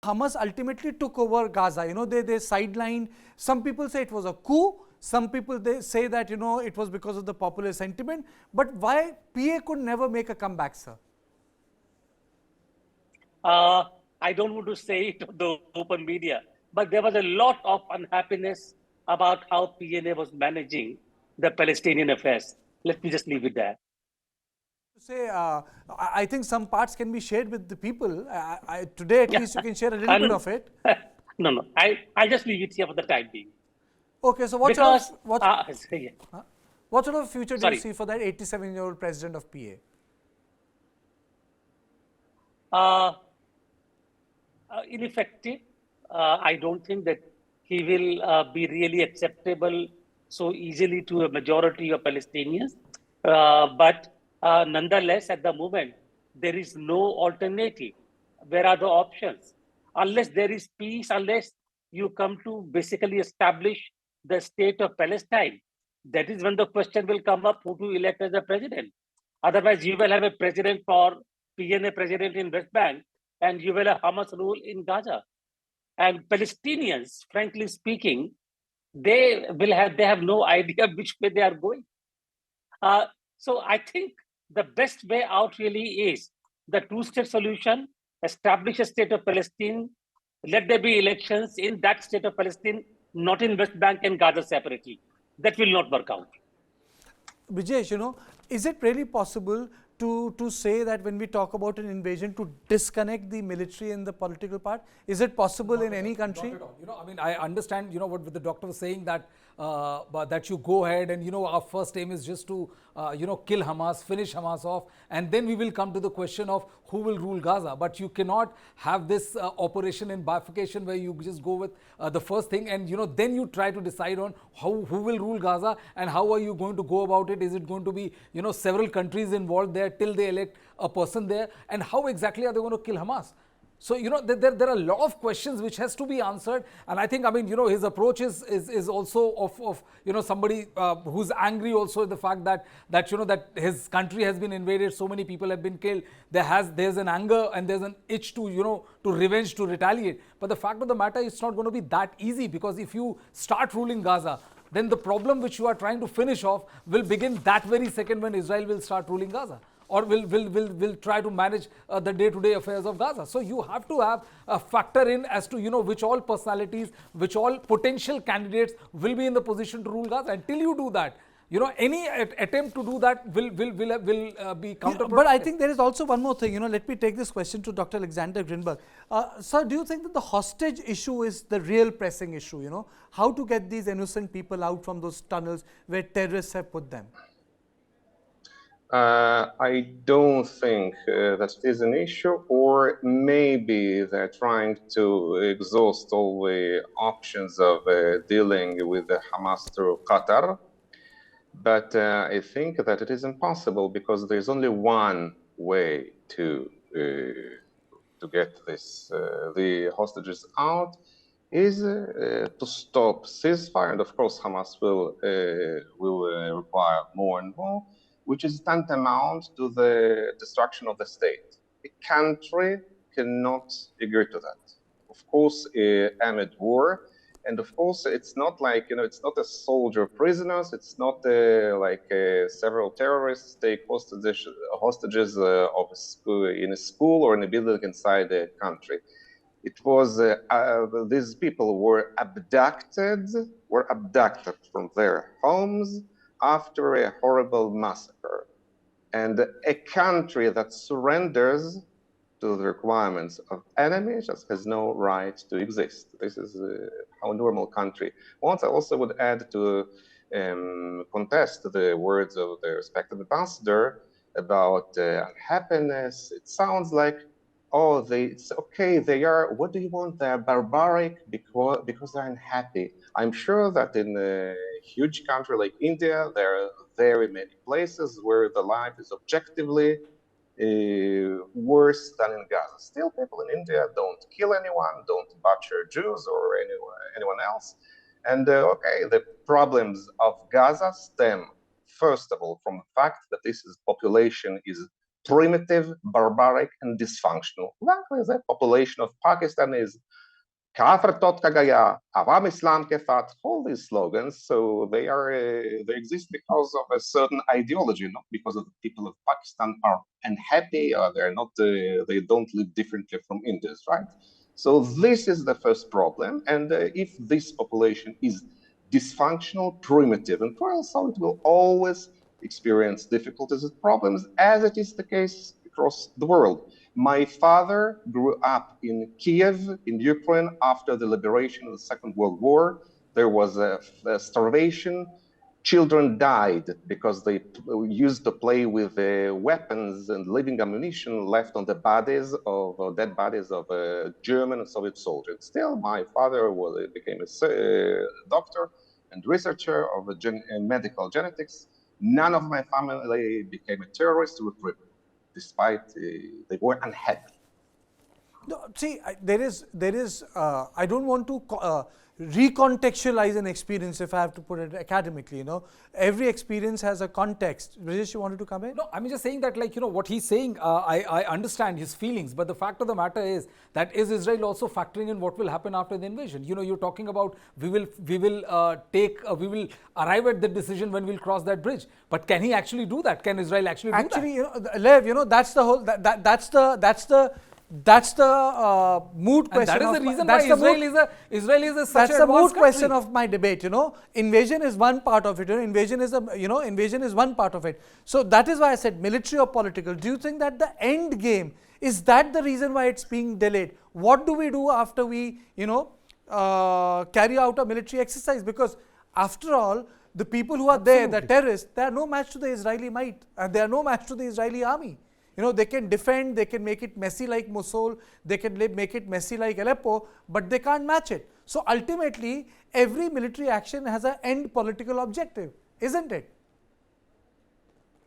Hamas ultimately took over Gaza. They sidelined. Some people say it was a coup. Some people they say that it was because of the popular sentiment. But why PA could never make a comeback, sir? I don't want to say it to the open media, but there was a lot of unhappiness about how PNA was managing the Palestinian affairs. Let me just leave it there. Say, I think some parts can be shared with the people. Today, at least, you can share a little bit of it. No, no. I'll just leave it here for the time being. Okay, so Because, what sort of future do you sorry. see for that 87-year-old president of PA? Ineffective. I don't think that he will be really acceptable so easily to a majority of Palestinians. But nonetheless, at the moment, there is no alternative. Where are the options? Unless there is peace, unless you come to basically establish the state of Palestine, that is when the question will come up who to elect as a president. Otherwise, you will have a president for PNA president in West Bank, and you will have Hamas rule in Gaza. And Palestinians, frankly speaking, they have no idea which way they are going. So I think the best way out really is the two-state solution, establish a state of Palestine, let there be elections in that state of Palestine, not in West Bank and Gaza separately. That will not work out. Brijesh, is it really possible to say that when we talk about an invasion, to disconnect the military and the political part? Is it possible in any country? Not at all. I mean, I understand, what the doctor was saying, that that you go ahead and, our first aim is just to, kill Hamas, finish Hamas off, and then we will come to the question of who will rule Gaza. But you cannot have this operation in bifurcation where you just go with the first thing and, then you try to decide on who will rule Gaza and how are you going to go about it. Is it going to be, several countries involved there till they elect a person there, and how exactly are they going to kill Hamas? So, there are a lot of questions which has to be answered. And I think, his approach is also of somebody who's angry also at the fact that his country has been invaded, so many people have been killed. There's an anger and there's an itch to, to revenge, to retaliate. But the fact of the matter, it's not going to be that easy, because if you start ruling Gaza, then the problem which you are trying to finish off will begin that very second when Israel will start ruling Gaza, or will try to manage the day-to-day affairs of Gaza. So you have to have a factor in as to, which all personalities, which all potential candidates will be in the position to rule Gaza. Until you do that, any attempt to do that will be counterproductive. But I think there is also one more thing. Let me take this question to Dr. Alexander Grinberg. Sir, do you think that the hostage issue is the real pressing issue? How to get these innocent people out from those tunnels where terrorists have put them? I don't think that it is an issue, or maybe they're trying to exhaust all the options of dealing with the Hamas through Qatar. But I think that it is impossible, because there's only one way to get the hostages out, is to stop ceasefire, and of course Hamas will require more and more, which is tantamount to the destruction of the state. A country cannot agree to that. Of course, amid war, and of course, it's not like, it's not a soldier prisoners, it's not like several terrorists take hostages of in a school or in a building inside the country. It was, these people were abducted from their homes after a horrible massacre. And a country that surrenders to the requirements of enemies just has no right to exist. This is how a normal country wants. I also would add to contest the words of the respected ambassador about unhappiness. It sounds like, oh, it's okay, they are, what do you want? They're barbaric because they're unhappy. I'm sure that in a huge country like India, there are very many places where the life is objectively worse than in Gaza. Still, people in India don't kill anyone, don't butcher Jews or anyone else. And okay, the problems of Gaza stem, first of all, from the fact that this population is primitive, barbaric, and dysfunctional. Exactly, the population of Pakistan is Kafir tot kagaya, Avam Islam kefat, all these slogans. So they exist because of a certain ideology, not because of the people of Pakistan are unhappy or they don't live differently from Indians, right? So this is the first problem. And if this population is dysfunctional, primitive, and cruel, so it will always experience difficulties and problems, as it is the case across the world. My father grew up in Kiev, in Ukraine, after the liberation of the Second World War. There was a starvation. Children died because they used to play with weapons and living ammunition left on the dead bodies of German and Soviet soldiers. Still, my father became a doctor and researcher of medical genetics. None of my family became a terrorist or a criminal, despite they were unhappy. No, see, I don't want to recontextualize an experience if I have to put it academically, Every experience has a context. Rajesh, you wanted to come in? No, I'm just saying that, what he's saying, I understand his feelings, but the fact of the matter is that is Israel also factoring in what will happen after the invasion? You're talking about we will arrive at the decision when we'll cross that bridge. But can he actually do that? Can Israel actually do that? Actually, Lev, that's the whole, that's the mood question. And that is the reason why Israel is such that's the mood question of my debate. Invasion is one part of it. Invasion is one part of it. So that is why I said military or political. Do you think that the end game is that the reason why it's being delayed? What do we do after we carry out a military exercise? Because after all, the people who are there, the terrorists, they are no match to the Israeli might, and they are no match to the Israeli army. They can defend, they can make it messy like Mosul, they can make it messy like Aleppo, but they can't match it. So ultimately, every military action has an end political objective, isn't it?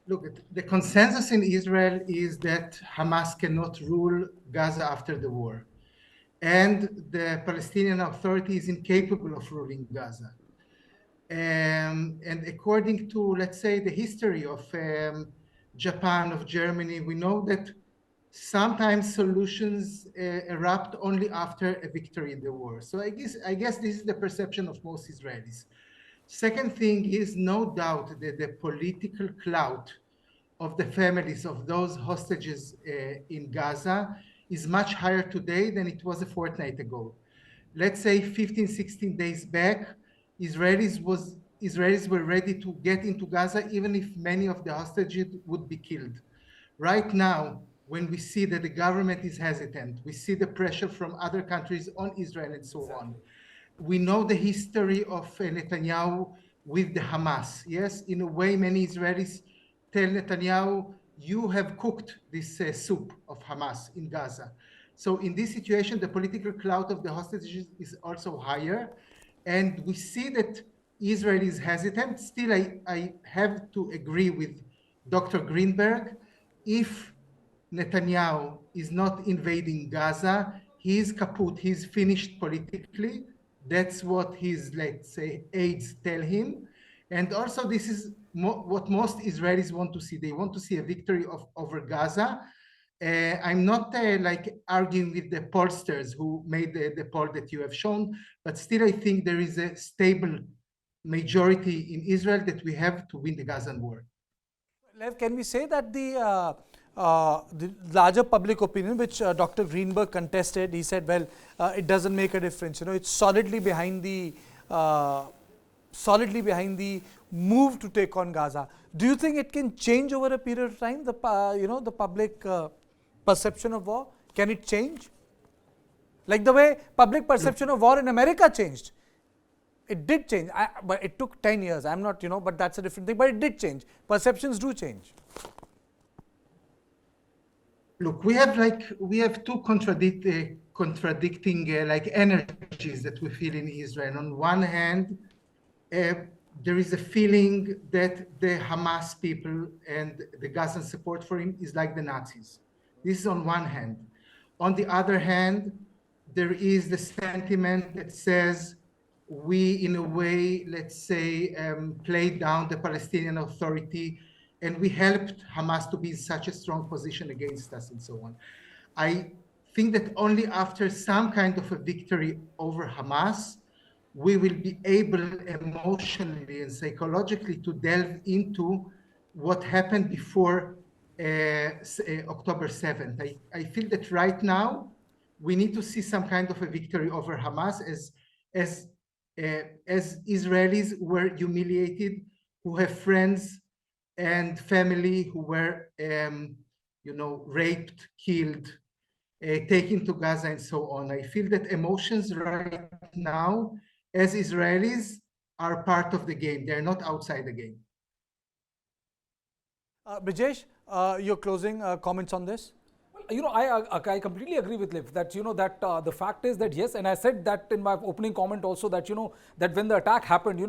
Look, the consensus in Israel is that Hamas cannot rule Gaza after the war. And the Palestinian Authority is incapable of ruling Gaza. And according to, let's say, the history of Japan, of Germany, we know that sometimes solutions erupt only after a victory in the war. So I guess this is the perception of most Israelis. Second thing is no doubt that the political clout of the families of those hostages in Gaza is much higher today than it was a fortnight ago. Let's say 15, 16 days back, Israelis were ready to get into Gaza even if many of the hostages would be killed. Right now, when we see that the government is hesitant, we see the pressure from other countries on Israel and so on. We know the history of Netanyahu with the Hamas. Yes, in a way, many Israelis tell Netanyahu, you have cooked this soup of Hamas in Gaza. So in this situation, the political clout of the hostages is also higher. And we see that Israel is hesitant. Still, I have to agree with Dr. Greenberg. If Netanyahu is not invading Gaza, he is kaput, he's finished politically. That's what his, let's say, aides tell him. And also this is what most Israelis want to see. They want to see a victory over Gaza. I'm not arguing with the pollsters who made the poll that you have shown, but still I think there is a stable majority in Israel that we have to win the Gazan war. Lev, can we say that the larger public opinion, which Dr. Greenberg contested, he said, well, it doesn't make a difference. It's solidly behind the move to take on Gaza. Do you think it can change over a period of time? The public perception of war, can it change? Like the way public perception of war in America changed. It did change, but it took 10 years. I'm not, but that's a different thing. But it did change. Perceptions do change. Look, we have two contradicting energies that we feel in Israel. On one hand, there is a feeling that the Hamas people and the Gazan support for him is like the Nazis. This is on one hand. On the other hand, there is the sentiment that says we, in a way, let's say, played down the Palestinian Authority and we helped Hamas to be in such a strong position against us and so on. I think that only after some kind of a victory over Hamas, we will be able emotionally and psychologically to delve into what happened before October 7th. I feel that right now we need to see some kind of a victory over Hamas as Israelis were humiliated, who have friends and family who were, raped, killed, taken to Gaza, and so on. I feel that emotions right now, as Israelis, are part of the game. They're not outside the game. Brijesh, your closing comments on this? I completely agree with Liv that, that the fact is that yes, and I said that in my opening comment also that, that when the attack happened,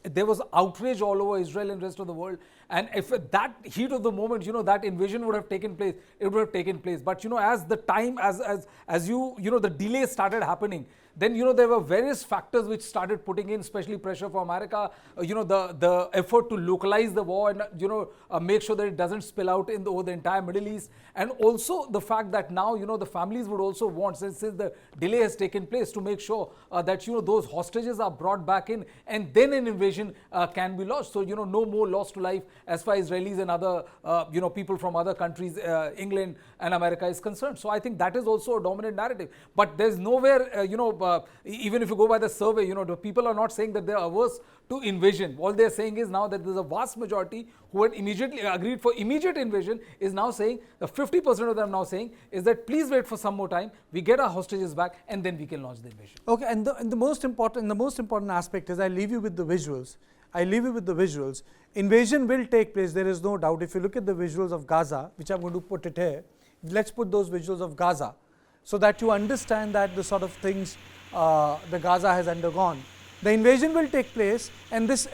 there was outrage all over Israel and rest of the world. And if at that heat of the moment, that invasion would have taken place, it would have taken place. But, as the time, the delay started happening, then, there were various factors which started putting in, especially pressure for America, the effort to localize the war and, make sure that it doesn't spill out over the entire Middle East. And also the fact that now, the families would also want, since the delay has taken place, to make sure that, those hostages are brought back in and then an invasion can be launched. So, no more loss to life as far as Israelis and other, people from other countries, England and America is concerned. So I think that is also a dominant narrative. But there's nowhere, even if you go by the survey, the people are not saying that they're averse to invasion. All they're saying is now that there's a vast majority who had immediately agreed for immediate invasion is now saying, 50% of them now saying is that please wait for some more time, we get our hostages back and then we can launch the invasion. Okay, and the most important aspect is, I leave you with the visuals. Invasion will take place, there is no doubt. If you look at the visuals of Gaza, which I'm going to put it here, let's put those visuals of Gaza so that you understand that the sort of things the Gaza has undergone. The invasion will take place, and this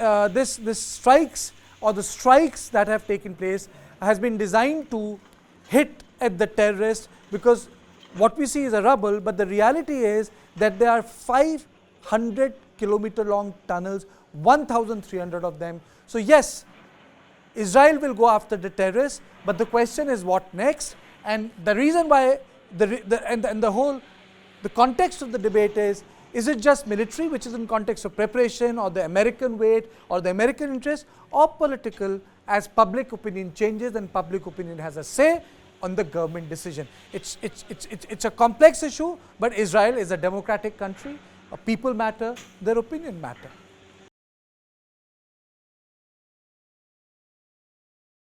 strikes, or the strikes that have taken place, has been designed to hit at the terrorists, because what we see is a rubble, but the reality is that there are 500 kilometer long tunnels, 1,300 of them. So yes, Israel will go after the terrorists, but the question is what next? And the reason why the context of the debate is it just military, which is in context of preparation, or the American weight, or the American interest, or political, as public opinion changes and public opinion has a say on the government decision. It's a complex issue, but Israel is a democratic country. People matter, their opinion matter.